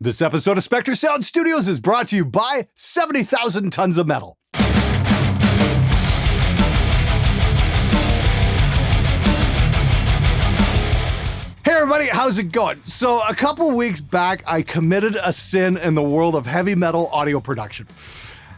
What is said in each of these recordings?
This episode of SpectreSoundStudios is brought to you by 70,000 Tons of Metal. Hey everybody, how's it going? So a couple weeks back, I committed a sin in the world of heavy metal audio production.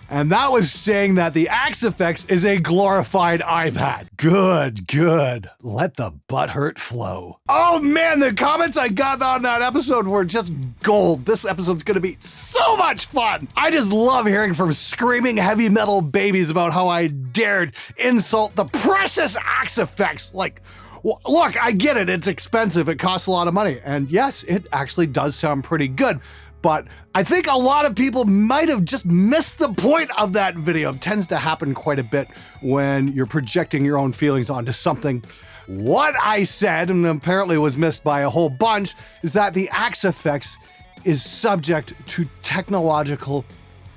And that was saying that the AxeFx is a glorified iPad. Good. Let the butthurt flow. Oh man, the comments I got on that episode were just gold. This episode's gonna be so much fun. I just love hearing from screaming heavy metal babies about how I dared insult the precious AxeFx. Like, look, I get it, it's expensive, it costs a lot of money. And yes, it actually does sound pretty good. But I think a lot of people might have just missed the point of that video. It tends to happen quite a bit when you're projecting your own feelings onto something. What I said, and apparently was missed by a whole bunch, is that the AxeFx is subject to technological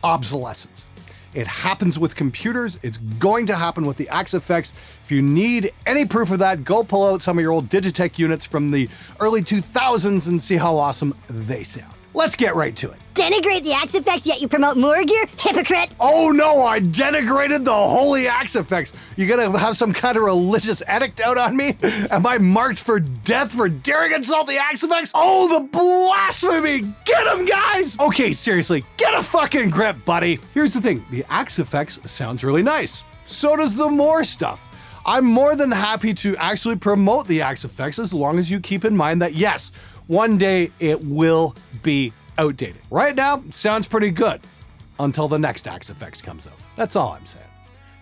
obsolescence. It happens with computers. It's going to happen with the AxeFx. If you need any proof of that, go pull out some of your old Digitech units from the early 2000s and see how awesome they sound. Let's get right to it. Denigrate the AxeFx, yet you promote more gear? Hypocrite! Oh no, I denigrated the holy AxeFx. You gonna have some kind of religious edict out on me? Am I marked for death for daring insult the AxeFx? Oh, the blasphemy! Get him, guys! Okay, seriously, get a fucking grip, buddy. Here's the thing, the AxeFx sounds really nice. So does the More stuff. I'm more than happy to actually promote the AxeFx as long as you keep in mind that yes, one day it will be outdated. Right now, it sounds pretty good until the next AxeFx comes out. That's all I'm saying.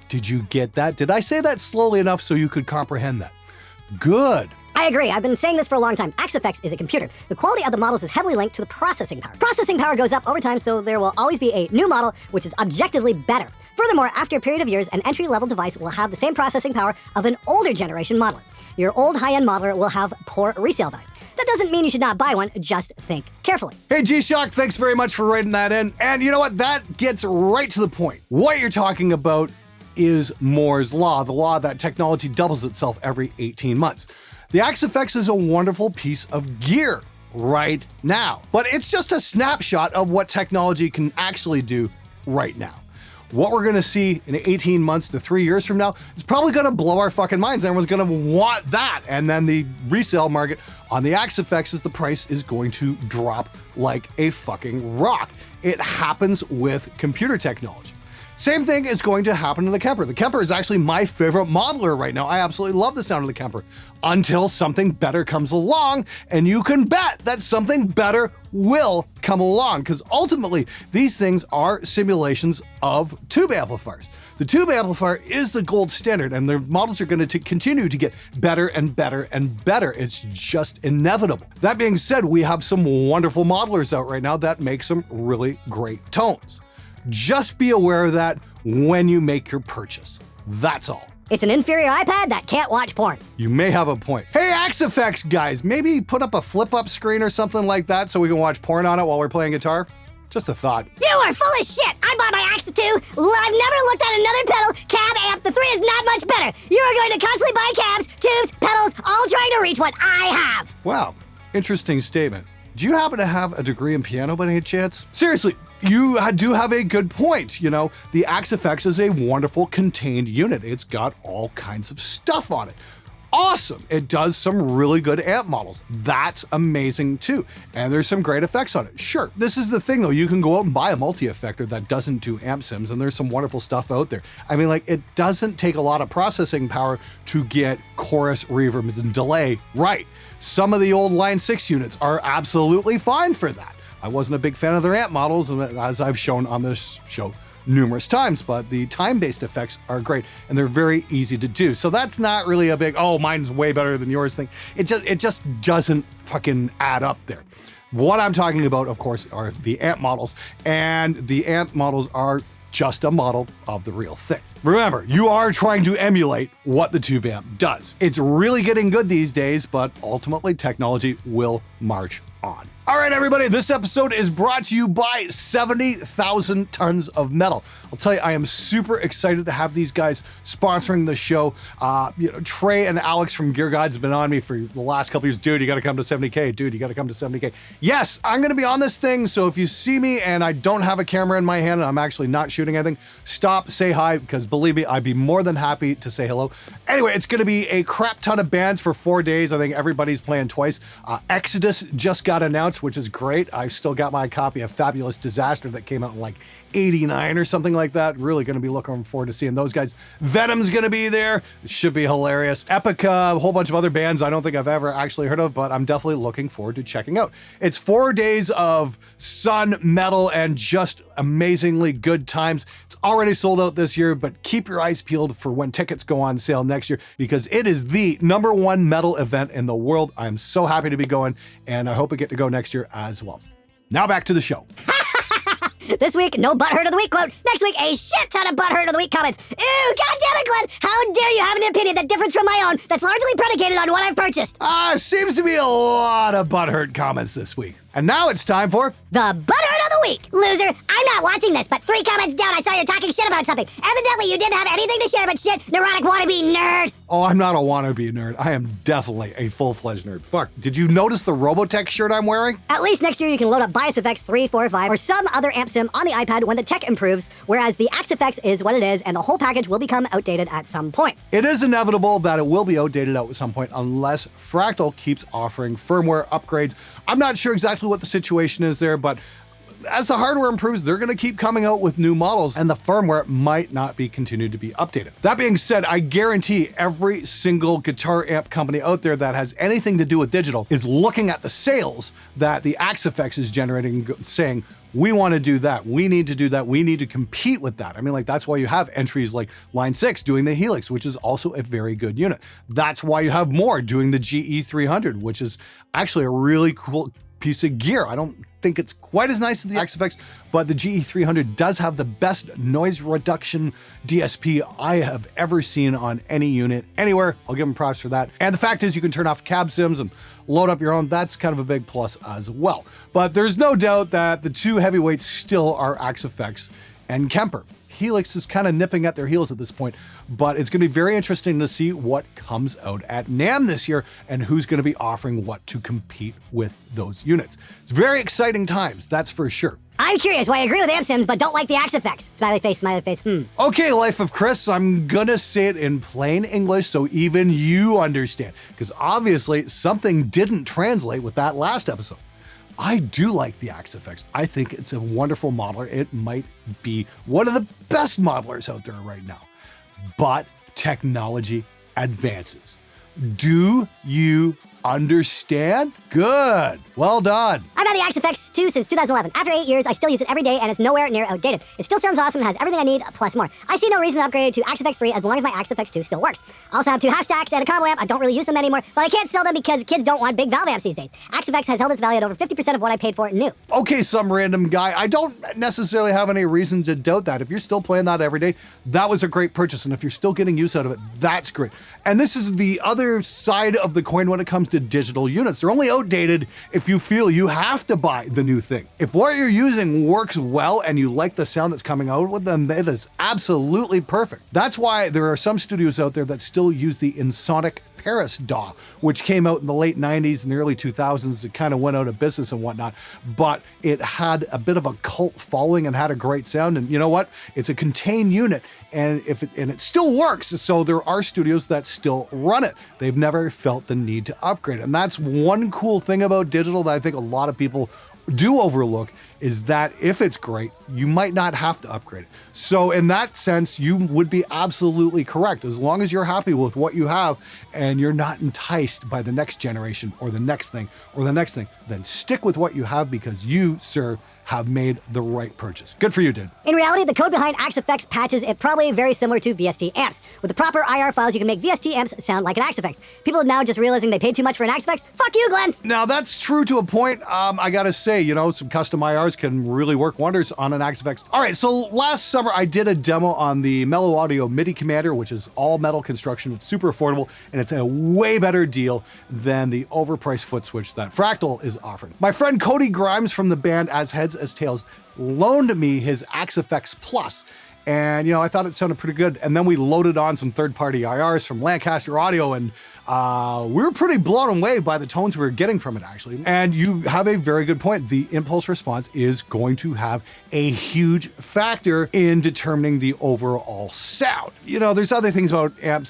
Did you get that? Did I say that slowly enough so you could comprehend that? Good. I agree. I've been saying this for a long time. AxeFx is a computer. The quality of the models is heavily linked to the processing power. Processing power goes up over time, so there will always be a new model which is objectively better. Furthermore, after a period of years, an entry-level device will have the same processing power of an older generation modeler. Your old high-end modeler will have poor resale value. That doesn't mean you should not buy one, just think carefully. Hey G-Shock, thanks very much for writing that in. And you know what? That gets right to the point. What you're talking about is Moore's Law, the law that technology doubles itself every 18 months. The AxeFx is a wonderful piece of gear right now, but it's just a snapshot of what technology can actually do right now. What we're gonna see in 18 months to 3 years from now is probably gonna blow our fucking minds. Everyone's gonna want that. And then the resale market on the AxeFx is the price is going to drop like a fucking rock. It happens with computer technology. Same thing is going to happen to the Kemper. The Kemper is actually my favorite modeler right now. I absolutely love the sound of the Kemper until something better comes along, and you can bet that something better will come along because ultimately these things are simulations of tube amplifiers. The tube amplifier is the gold standard and their models are going to continue to get better and better and better. It's just inevitable. That being said, we have some wonderful modelers out right now that make some really great tones. Just be aware of that when you make your purchase. That's all. It's an inferior iPad that can't watch porn. You may have a point. Hey, AxeFx guys, maybe put up a flip-up screen or something like that so we can watch porn on it while we're playing guitar? Just a thought. You are full of shit! I bought my Axe 2. I've never looked at another pedal, cab, amp. The 3 is not much better. You are going to constantly buy cabs, tubes, pedals, all trying to reach what I have. Wow, interesting statement. Do you happen to have a degree in piano by any chance? Seriously, you do have a good point. You know, the AxeFx is a wonderful contained unit. It's got all kinds of stuff on it. Awesome. It does some really good amp models. That's amazing too. And there's some great effects on it. Sure. This is the thing though. You can go out and buy a multi-effector that doesn't do amp sims and there's some wonderful stuff out there. I mean, like it doesn't take a lot of processing power to get chorus, reverb, and delay right. Some of the old Line 6 units are absolutely fine for that. I wasn't a big fan of their amp models, as I've shown on this show numerous times, but the time-based effects are great and they're very easy to do. So that's not really a big, oh, mine's way better than yours thing. It just doesn't fucking add up there. What I'm talking about, of course, are the amp models, and the amp models are just a model of the real thing. Remember, you are trying to emulate what the tube amp does. It's really getting good these days, but ultimately technology will march on. All right, everybody, this episode is brought to you by 70,000 Tons of Metal. I'll tell you, I am super excited to have these guys sponsoring the show. Trey and Alex from Gear Guides have been on me for the last couple years. Dude, you got to come to 70K. Dude, you got to come to 70K. Yes, I'm going to be on this thing, so if you see me and I don't have a camera in my hand and I'm actually not shooting anything, stop, say hi, because believe me, I'd be more than happy to say hello. Anyway, it's going to be a crap ton of bands for 4 days. I think everybody's playing twice. Exodus just got announced, which is great. I've still got my copy of Fabulous Disaster that came out in like 89 or something like that. Really going to be looking forward to seeing those guys. Venom's going to be there. It should be hilarious. Epica, a whole bunch of other bands I don't think I've ever actually heard of, but I'm definitely looking forward to checking out. It's 4 days of sun, metal, and just amazingly good times. It's already sold out this year, but keep your eyes peeled for when tickets go on sale next year, because it is the #1 metal event in the world. I'm so happy to be going, and I hope I get to go next year as well. Now back to the show. This week, no butthurt of the week quote. Next week, a shit ton of butthurt of the week comments. Ew, goddammit, Glenn! How dare you have an opinion that differs from my own that's largely predicated on what I've purchased? Seems to be a lot of butthurt comments this week. And now it's time for the butthurt of the week. Loser, I'm not watching this, but 3 comments down I saw you're talking shit about something. Evidently, you didn't have anything to share but shit, neurotic wannabe nerd. Oh, I'm not a wannabe nerd. I am definitely a full-fledged nerd. Fuck, did you notice the Robotech shirt I'm wearing? At least next year you can load up AxeFx 345 or some other amp sim on the iPad when the tech improves, whereas the AxeFx is what it is and the whole package will become outdated at some point. It is inevitable that it will be outdated at some point unless Fractal keeps offering firmware upgrades. I'm not sure exactly what the situation is there, but as the hardware improves, they're going to keep coming out with new models, and the firmware might not be continued to be updated. That being said, I guarantee every single guitar amp company out there that has anything to do with digital is looking at the sales that the AxeFx is generating, saying, we want to do that. We need to do that. We need to compete with that. I mean, like, that's why you have entries like Line 6 doing the Helix, which is also a very good unit. That's why you have more doing the GE300, which is actually a really cool piece of gear. I don't think it's quite as nice as the AxeFx, but the GE300 does have the best noise reduction DSP I have ever seen on any unit anywhere. I'll give them props for that. And the fact is you can turn off cab sims and load up your own. That's kind of a big plus as well. But there's no doubt that the 2 heavyweights still are AxeFx and Kemper. Helix is kind of nipping at their heels at this point, but it's going to be very interesting to see what comes out at NAMM this year and who's going to be offering what to compete with those units. It's very exciting times, that's for sure. I'm curious why you agree with amp sims but don't like the AxeFx. Smiley face, smiley face. Okay, Life of Chris, I'm gonna say it in plain English so even you understand, because obviously something didn't translate with that last episode. I do like the AxeFx. I think it's a wonderful modeler. It might be one of the best modelers out there right now. But technology advances. Do you understand? Good. Well done. I've had the AxeFx 2 since 2011. After 8 years, I still use it every day, and it's nowhere near outdated. It still sounds awesome and has everything I need, plus more. I see no reason to upgrade it to AxeFx 3 as long as my AxeFx 2 still works. I also have 2 half stacks and a combo amp. I don't really use them anymore, but I can't sell them because kids don't want big valve amps these days. AxeFx has held its value at over 50% of what I paid for it new. Okay, some random guy. I don't necessarily have any reason to doubt that. If you're still playing that every day, that was a great purchase, and if you're still getting use out of it, that's great. And this is the other side of the coin when it comes to digital units. They're only outdated if you feel you have to buy the new thing. If what you're using works well and you like the sound that's coming out with them, it is absolutely perfect. That's why there are some studios out there that still use the Insonic Paris DAW, which came out in the late 90s and the early 2000s. It kind of went out of business and whatnot, but it had a bit of a cult following and had a great sound. And you know what? It's a contained unit, and it still works. So there are studios that still run it. They've never felt the need to upgrade. And that's one cool thing about digital that I think a lot of people do overlook, is that if it's great, you might not have to upgrade it. So in that sense, you would be absolutely correct. As long as you're happy with what you have and you're not enticed by the next generation or the next thing or the next thing, then stick with what you have, because you, sir, have made the right purchase. Good for you, dude. In reality, the code behind AxeFx patches it probably very similar to VST amps. With the proper IR files, you can make VST amps sound like an AxeFx. People are now just realizing they paid too much for an AxeFx. Fuck you, Glenn! Now, that's true to a point. I gotta say, some custom IRs can really work wonders on an AxeFx. All right, so last summer, I did a demo on the Mellow Audio MIDI Commander, which is all metal construction. It's super affordable, and it's a way better deal than the overpriced foot switch that Fractal is offering. My friend Cody Grimes from the band As Heads As Tails loaned me his AxeFx Plus. And, I thought it sounded pretty good. And then we loaded on some third-party IRs from Lancaster Audio, and we were pretty blown away by the tones we were getting from it, actually. And you have a very good point. The impulse response is going to have a huge factor in determining the overall sound. There's other things about amp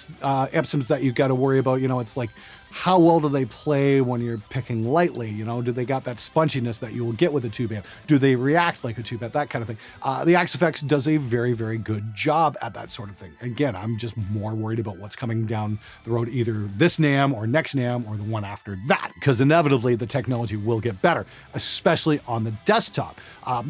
sims that you've got to worry about. It's like, how well do they play when you're picking lightly? Do they got that sponginess that you will get with a tube amp? Do they react like a tube amp? That kind of thing. The AxeFx does a very, very good job at that sort of thing. Again, I'm just more worried about what's coming down the road, either this NAMM or next NAMM or the one after that, because inevitably the technology will get better, especially on the desktop.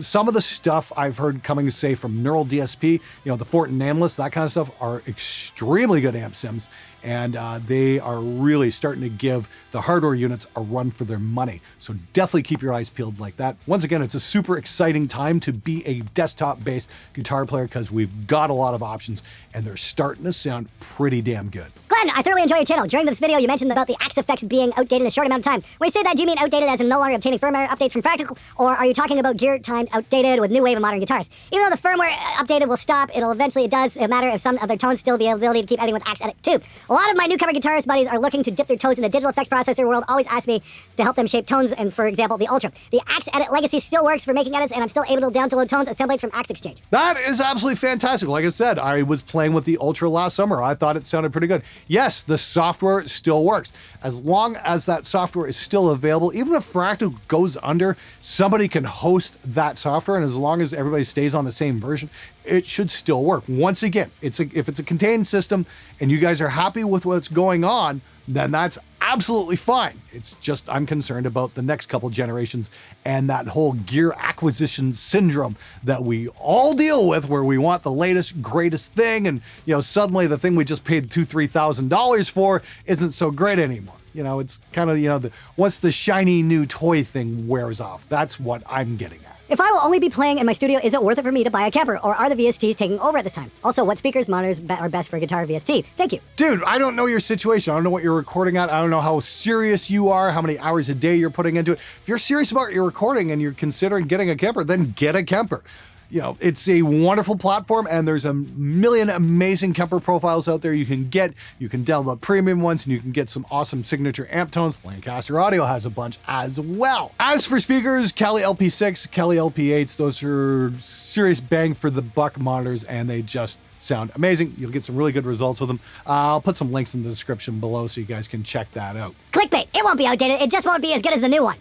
Some of the stuff I've heard coming, say, from Neural DSP, the Fortin Analyst, that kind of stuff, are extremely good amp sims. And they are really starting to give the hardware units a run for their money. So definitely keep your eyes peeled like that. Once again, it's a super exciting time to be a desktop-based guitar player because we've got a lot of options and they're starting to sound pretty damn good. Glenn, I thoroughly enjoy your channel. During this video, you mentioned about the AxeFx being outdated in a short amount of time. When you say that, do you mean outdated as in no longer obtaining firmware updates from Practical, or are you talking about gear timed outdated with new wave of modern guitars? Even though the firmware updated will stop, it does matter if some of their tones still be able to keep editing with Axe Edit 2. A lot of my newcomer guitarist buddies are looking to dip their toes in the digital effects processor world, always ask me to help them shape tones, and for example, the Ultra. The Axe Edit Legacy still works for making edits, and I'm still able to download tones as templates from Axe Exchange. That is absolutely fantastic. Like I said, I was playing with the Ultra last summer. I thought it sounded pretty good. Yes, the software still works. As long as that software is still available, even if Fractal goes under, somebody can host that software, and as long as everybody stays on the same version, it should still work. Once again, if it's a contained system and you guys are happy with what's going on, then that's absolutely fine. It's just I'm concerned about the next couple generations and that whole gear acquisition syndrome that we all deal with, where we want the latest, greatest thing, and suddenly the thing we just paid $2,000-$3,000 for isn't so great anymore. It's kind of once the shiny new toy thing wears off. That's what I'm getting at. If I will only be playing in my studio, is it worth it for me to buy a camper, or are the VSTs taking over at this time? Also, what speakers, monitors are best for a guitar VST? Thank you. Dude, I don't know your situation. I don't know what you're recording at. I don't know how serious you are, how many hours a day you're putting into it. If you're serious about your recording and you're considering getting a camper, then get a camper. It's a wonderful platform, and there's a million amazing Kemper profiles out there you can get. You can download premium ones, and you can get some awesome signature amp tones. Lancaster Audio has a bunch as well. As for speakers, Kali LP6, Kali LP8s, those are serious bang for the buck monitors, and they just sound amazing. You'll get some really good results with them. I'll put some links in the description below so you guys can check that out. Clickbait. It won't be outdated. It just won't be as good as the new one.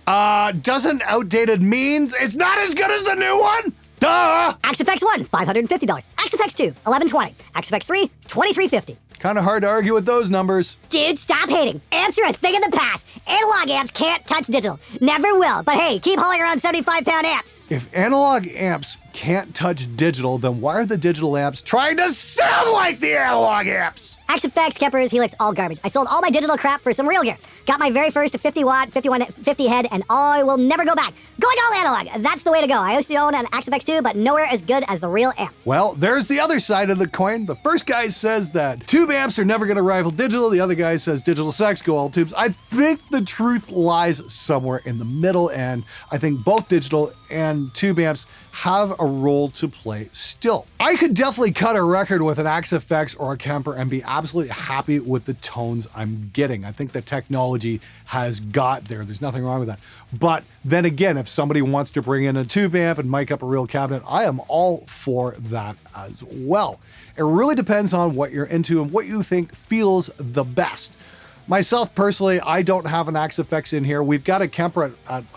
Doesn't outdated means it's not as good as the new one? Duh! AxeFx 1, $550. AxeFx 2, $1,120. AxeFx 3, $2,350. Kind of hard to argue with those numbers. Dude, stop hating. Amps are a thing of the past. Analog amps can't touch digital. Never will. But hey, keep hauling around 75-pound amps. If analog amps can't touch digital, then why are the digital amps trying to sound like the analog amps? AxeFx, Kempers, Helix, all garbage. I sold all my digital crap for some real gear. Got my very first 50-watt, 5150 head, and I will never go back. Going all analog. That's the way to go. I used to own an AxeFx 2, but nowhere as good as the real amp. Well, there's the other side of the coin. The first guy says that tube amps are never going to rival digital. The other guy says digital sucks, go all tubes. I think the truth lies somewhere in the middle, and I think both digital and tube amps have a role to play still. I could definitely cut a record with an AxeFx or a Kemper and be absolutely happy with the tones I'm getting. I think the technology has got there. There's nothing wrong with that. But then again, if somebody wants to bring in a tube amp and mic up a real cabinet, I am all for that as well. It really depends on what you're into and what you think feels the best. Myself, personally, I don't have an AxeFx in here. We've got a Kemper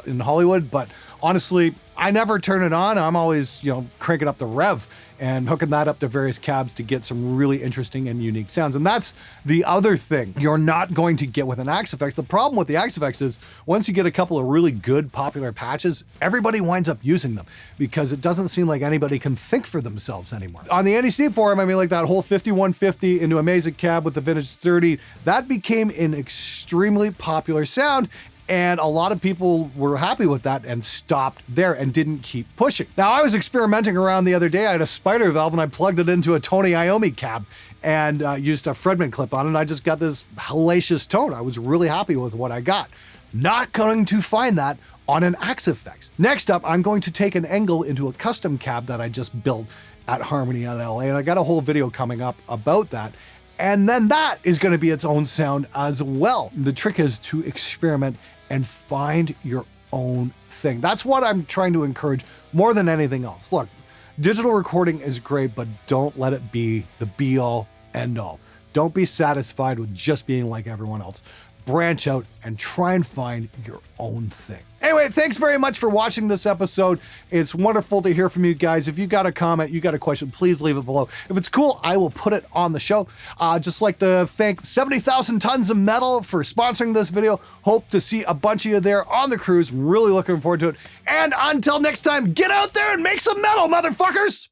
in Hollywood, but honestly, I never turn it on. I'm always, cranking up the rev and hooking that up to various cabs to get some really interesting and unique sounds. And that's the other thing you're not going to get with an AxeFx. The problem with the AxeFx is once you get a couple of really good popular patches, everybody winds up using them because it doesn't seem like anybody can think for themselves anymore. On the Anti-Steam forum, I mean, like that whole 5150 into a Amazing cab with the Vintage 30, that became an extremely popular sound. And a lot of people were happy with that and stopped there and didn't keep pushing. Now, I was experimenting around the other day. I had a spider valve and I plugged it into a Tony Iommi cab and used a Fredman clip on it. And I just got this hellacious tone. I was really happy with what I got. Not going to find that on an AxeFx. Next up, I'm going to take an angle into a custom cab that I just built at Harmony in LA. And I got a whole video coming up about that. And then that is going to be its own sound as well. The trick is to experiment and find your own thing. That's what I'm trying to encourage more than anything else. Look, digital recording is great, but don't let it be the be all end all. Don't be satisfied with just being like everyone else. Branch out and try and find your own thing. Anyway, thanks very much for watching this episode. It's wonderful to hear from you guys. If you got a comment, you got a question, please leave it below. If it's cool, I will put it on the show. Just like to thank 70,000 Tons of Metal for sponsoring this video. Hope to see a bunch of you there on the cruise. Really looking forward to it. And until next time, get out there and make some metal, motherfuckers!